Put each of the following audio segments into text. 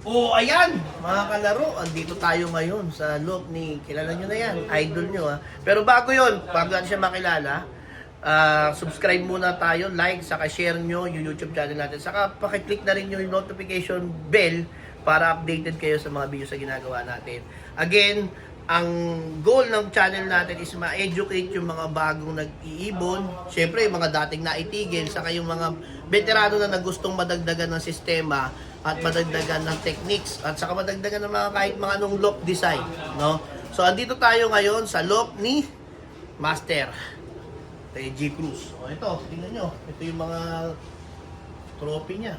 Oh, ayan, mga kalaro, andito tayo ngayon sa loob ni, kilala nyo na yan, idol nyo ha. Pero bago yon, bago natin siya makilala, subscribe muna tayo, like, saka share nyo yung YouTube channel natin. Saka pakiclick na rin yung notification bell para updated kayo sa mga videos na ginagawa natin. Again, ang goal ng channel natin is ma-educate yung mga bagong nag-iibon, syempre yung mga dating naitigil, saka yung mga veterano na gustong madagdagan ng sistema at madagdagan ng techniques at saka madagdagan ng mga kahit mga anong lock design, no? So andito tayo ngayon sa lock ni Master G Cruz. O ito, tingnan nyo, ito yung mga trophy niya.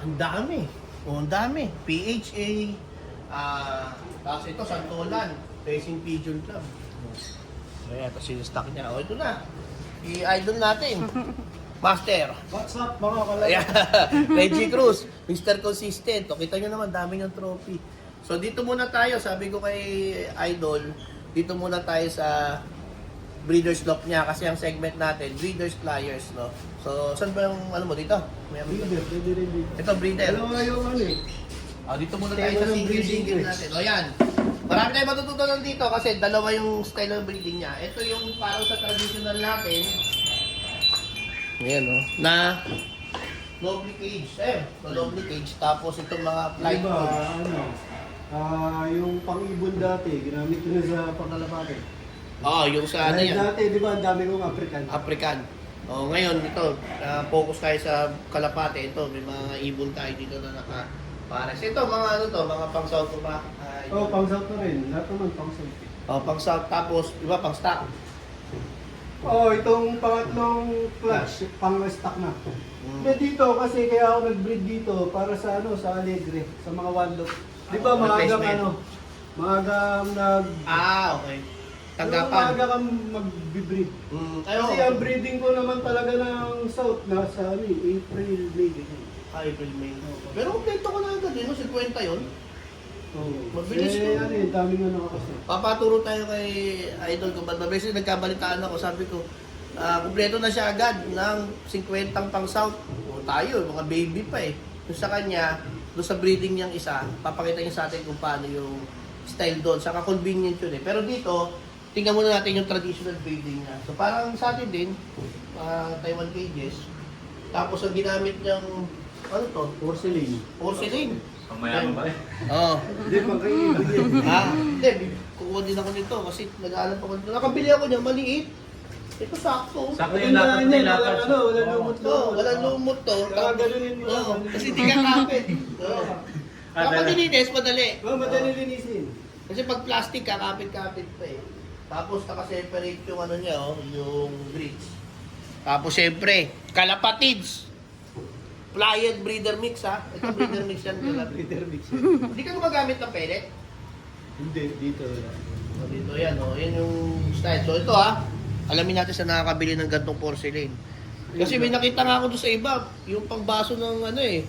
Ang dami. O ang dami. PHA, tapos ito, Santolan, Racing Pigeon Club. Ayan, tapos yung stock niya. O ito na, i-idol natin. Master. What's up mga kalaro? Ayan, Reggie Cruz, Mr. Consistent. O, kita nyo naman, dami ng trophy. So, dito muna tayo, sabi ko kay Idol, dito muna tayo sa Breeders' Lock niya kasi ang segment natin, Breeders' Flyers, no? So, saan ba yung, ano mo, dito? Breeder, pwede rin dito. Ito, breeder. Alam mo yung ano eh. Dito muna tayo sa Tema ng breeding single eh. natin. O, yan. Marami tayong matututunan dito kasi dalawa yung style ng breeding niya. Ito yung parang sa traditional natin. Ayan, no? Na lovely cage. Lovely cage. Tapos itong mga flight Diba, code. ano, yung pang-ibon dati, ginamit ko na sa pangkalapate. Yung sa ano Dahil yan? dati, di ba, ang dami kong African. African. Ngayon ito, focus tayo sa Kalapate. Ito, may mga ibon tayo dito na naka-pares. Ito, mga ano to, mga pang South pa. Pang-south na rin. Lahat naman pang-south. Pang South, tapos, iba pang stock. Itong pangatlong clutch, pang-stock na. Hindi dito, kasi kaya ako nag-breed dito para sa ano, sa Alegre, sa mga wandok. Di ba, maagang Replacement. ano, maagang Okay. Maaga Tanggapan. kang mag-breed. Kasi ang breeding ko naman talaga ng south, nasa April, May. April, May. Pero kompleto ko na agad, 50 yun. Mabilis eh, to. ano yun, dami nga nakakasya. Papaturo tayo kay Idol ko. Mabilis yung nagkabalitaan ako. Sabi ko, kompleto na siya agad ng 50 pang South. Tayo, mga baby pa eh. Doon sa kanya, doon sa breeding niyang isa, papakita niya sa atin kung paano yung style doon. Saka convenient yun eh. Pero dito, tingnan muna natin yung traditional breeding niya. So parang sa atin din, Taiwan cages. Tapos ang ginamit niyang, ano to? Porcelain. Porcelain. Pamayaman ba eh? Oo. Hindi, pang-kaibig yun. Hindi, kukuha din ako nito kasi nag-aalam ako nito. Nakabili ako niya, maliit. Ito sakto. Sakto yung Magandaan lapat yan, na lapat. walang lumot Oo, walang lumot to. Kakagalunin mo Oo, lang. kasi di ka kapit. Oo. Kapag nilinis, madali. Madali linisin. Kasi pag plastic, kakapit-kapit pa eh. Tapos nakaseparate yung ano niya, yung bridge. Tapos syempre, kalapatids. Pliant breeder mix ha. Ito breeder mix yan. Breeder mix. Hindi ka gumagamit ng pellet? Hindi, dito wala. Dito yan, yan yung style. So ito alamin natin sa nakakabili ng gantong porcelain. Kasi may nakita nga ako doon sa iba, yung pangbaso ng ano eh,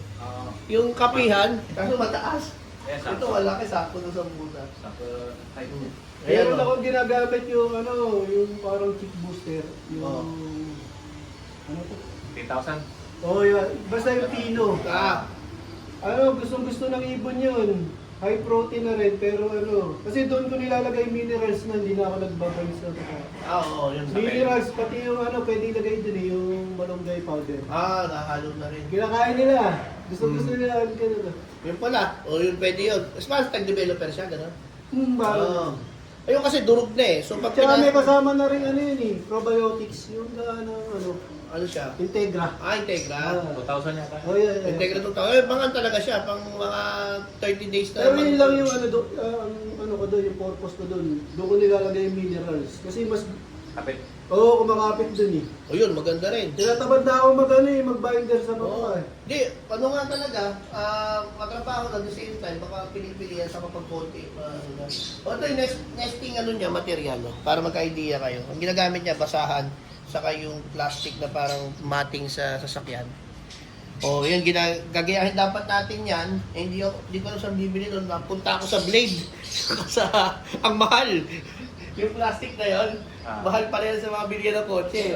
yung kapihan, kaso mataas. Yes, Ito wala kay sakto na sa buta. Sakto height mo. Ayan Meron ako ginagamit yung ano, yung parang kick booster. Yung... Ano to? 3,000. Yun. Basta yung Tino. Gustong-gusto ng ibon yun. High protein na rin, pero ano, kasi doon ko nilalagay minerals na hindi na ako nagbabay sa Oo, yun sa pellet. minerals, pati yung ano, pwede ilagay din yung malunggay powder. Nahalo na rin. Kinakain nila. Gusto nila ang ganun. Yun pala, yun pwede yun. Mas mas tag-developer siya, gano'n? Parang. Ayun kasi durog na eh. So pag Tsaka may kasama na rin ano yun eh, probiotics. Yung ano siya? Integra. Integra. 2,000 yata. Yeah. Integra to tao. Pangan talaga siya, pang mga 30 days na. Pero yun lang yung ano ko doon, yung purpose ko doon. Doon ko nilalagay yung minerals. Kasi mas, Kapit. kumakapit doon eh. Yun, maganda rin. Tinatabad na ako mag-binder sa baba eh. Di, ano nga talaga, matrabaho na at the same time, baka pili-pilihan sa kapag konti. Ito yung nesting ano niya, material, para magka-idea kayo. Ang ginagamit niya, basahan, saka yung plastic na parang mating sa sasakyan. Yun, gagayahin dapat natin yan. Hindi ko na saan bibili doon. Napunta ako sa Blade. Ang mahal. Yung plastic na yun, mahal pa rin sa mga bilyan ng kotse.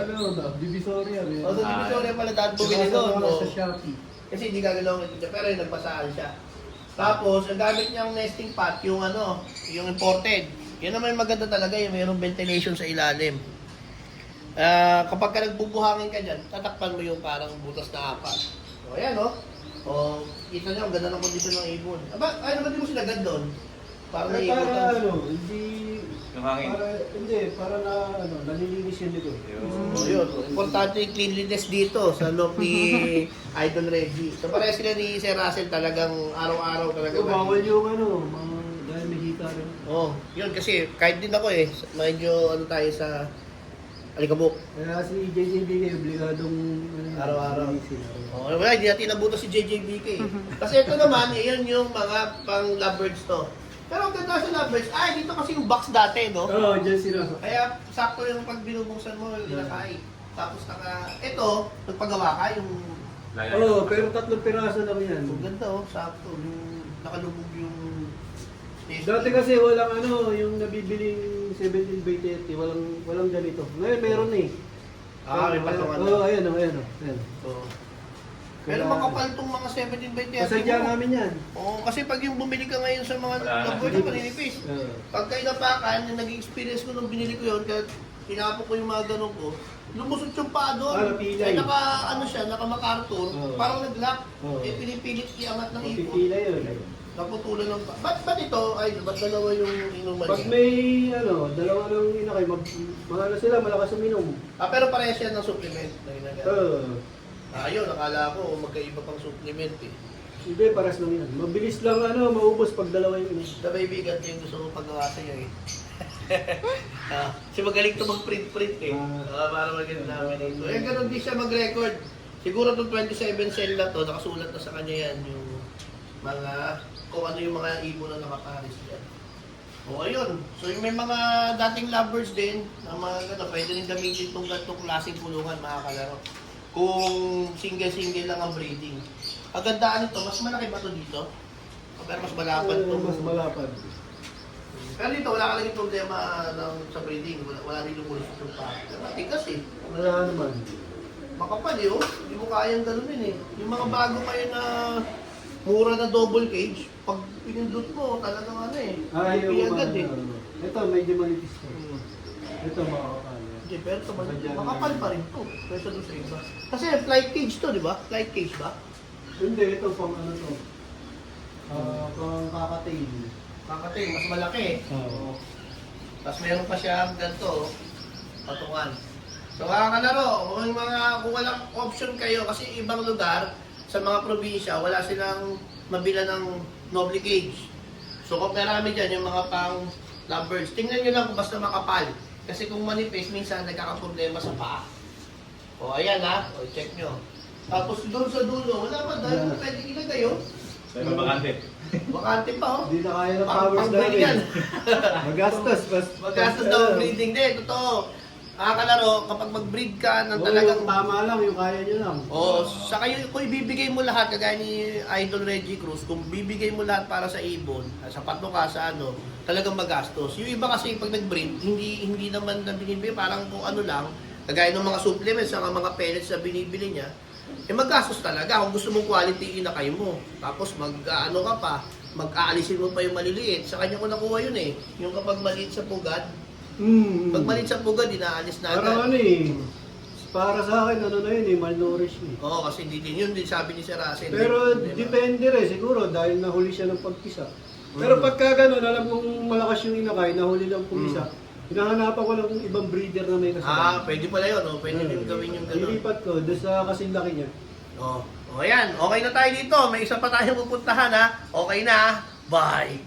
Divisoria. Sa Divisoria pala dahil bumili doon. Sa Shopee. Kasi hindi gagalawin ito, pero yung nagbasahan siya. Tapos, ang gamit niyang nesting pot, yung ano, yung imported. Yan naman yung maganda talaga, yung mayroong ventilation sa ilalim. Kapag ka nagbubuhangin ka dyan, tatakpan mo yung parang butas na apat. O, ayan o. O, kita nyo, ang ganda ng kondisyon ng ibon. Aba, ay naman di mo sinagad doon. Parang Para naiikutan. hindi... Yung hangin. Para na, nalilinis yun dito. O, yun. Importante yung cleanliness dito sa loob ni Idol Reggie. So, pareha sila ni Sir Russell talagang araw-araw talaga. Bawal yung dahil may hika rin. Oh, yun kasi kahit din ako medyo ano tayo sa alikabok. Kaya si JJB kayo, obligadong Araw-araw. linisin. Oh, wala, hindi natin nabuto si JJBK. Kasi ito naman, yun yung mga pang lovebirds to. Pero ang ganda sa lovebirds, dito kasi yung box dati, no? Oo, dyan sila. Kaya sakto yung pag binubuksan mo, linakay. Tapos ito, nagpagawa ka yung, Oo, pero 3 piraso lang yan. ang ganda sakto, yung nakalubog yung Dati kasi walang yung nabibiling 17 by 30, walang ganito. Ngayon meron eh. may patungan na. Oo, ayan. Ayan. Oo. Pero makapal tong mga 17 by 30 Pasadya mo. namin yan. Oo, kasi pag yung bumili ka ngayon sa mga Wala na. lovebirds, maninipis. Oo. Pagka inapakan, yung naging experience ko nung binili ko yun, kaya tinapok ko yung mga ganun ko, lumusot yung paa doon. Napilay. Naka MacArthur, Oo. parang nag-lock. Oo. Pinipilit iangat ng ipon. Pipila yun. Naputulan ng paa. Ba't ito? Ba't dalawa yung inuman Pag niya? may dalawa ng inakay, sila, malakas uminom. Pero parehas yan ng supplement na ginagamit. Oo. Ayun, nakala ko magkaiba pang supplement eh. Hindi, paras lang yan. Mabilis lang maubos pag dalawa yung inom. The baby got yung gusto ko paggawa sa iyo eh. Kasi magaling ito mag-print eh. Para maganda namin ito. Eh, ganun din siya mag-record. Siguro itong 27 cell na to, nakasulat na sa kanya yan yung mga, kung ano yung mga ibon na nakaparis dyan. O ayun. So yung may mga dating lovers din, na mga gano'n, pwede rin gamitin itong ganitong klaseng kulungan mga kalaro. Kung single-single lang ang breeding. Ang gandaan nito, mas malaki ba ito dito? Pero mas malapad ito. Mas malapad. Pero dito, wala ka lagi problema sa breeding. Wala rin lumulusot yung paa. Matigas eh. Wala naman. Makapal eh, oh. Hindi mo kayang ganunin eh. Yung mga bago kayo na mura na double cage, pag pinindot mo, talagang Ayaw agad eh. Ito, medyo manipis ko. Ito, makakakala. Hindi, pero ito, makapal pa rin to. Kaysa doon sa iba. Kasi flight cage to, di ba? Flight cage ba? Hindi, ito pang to. Pang kakatail. Kakatay, mas malaki eh. Oo. Tapos meron pa siyang ganito, patungan. So mga kalaro, kung walang option kayo, kasi ibang lugar, sa mga probinsya, wala silang mabila ng noble cage. So kung marami dyan, yung mga pang lovebirds, tingnan nyo lang kung basta makapal. Kasi kung manipis, minsan nagkakaproblema sa paa. O ayan ha, o check nyo. Tapos doon sa dulo, wala pa dahil pwede ilagay yun. Sa bakante. Bakante pa oh. Hindi na kaya ng powers Pang-breed yan. namin. Magastos. Magastos daw ang breeding din, totoo. Kalaro, kapag mag-breed ka ng talagang... Tama lang, yung kaya nyo lang. Oo, sa kayo, kung ibibigay mo lahat, kagaya ni Idol Reggie Cruz, kung bibigay mo lahat para sa ibon, sa pato ka, sa talagang magastos. Yung iba kasi pag nag-breed, hindi naman na binibigay, parang kung ano lang, kagaya ng mga supplements, sa mga pellets na binibili niya, magastos talaga. Kung gusto mong quality, inakay mo. Tapos mag-ano ka pa, mag-aalisin mo pa yung maliliit. Sa kanya ko nakuha yun eh. Yung kapag maliit sa pugad, pag maliit sa pugad, inaalis na Parang agad. para sa akin, na yun malnourished eh. Oo, kasi hindi din yun din sabi ni Sir Russell. Pero Diba? depende rin siguro dahil nahuli siya ng pagkisa. Pero pagka gano'n, alam kong malakas yung inakay, nahuli lang pumisa. Hinahanapan ko lang ibang breeder na may kasama. Pwede pala yun. Oh. Pwede din gawin yung gano'n. Ilipat ko doon sa kasing laki niya. Oh. O yan, okay na tayo dito. May isa pa tayong pupuntahan ha. Okay na. Bye!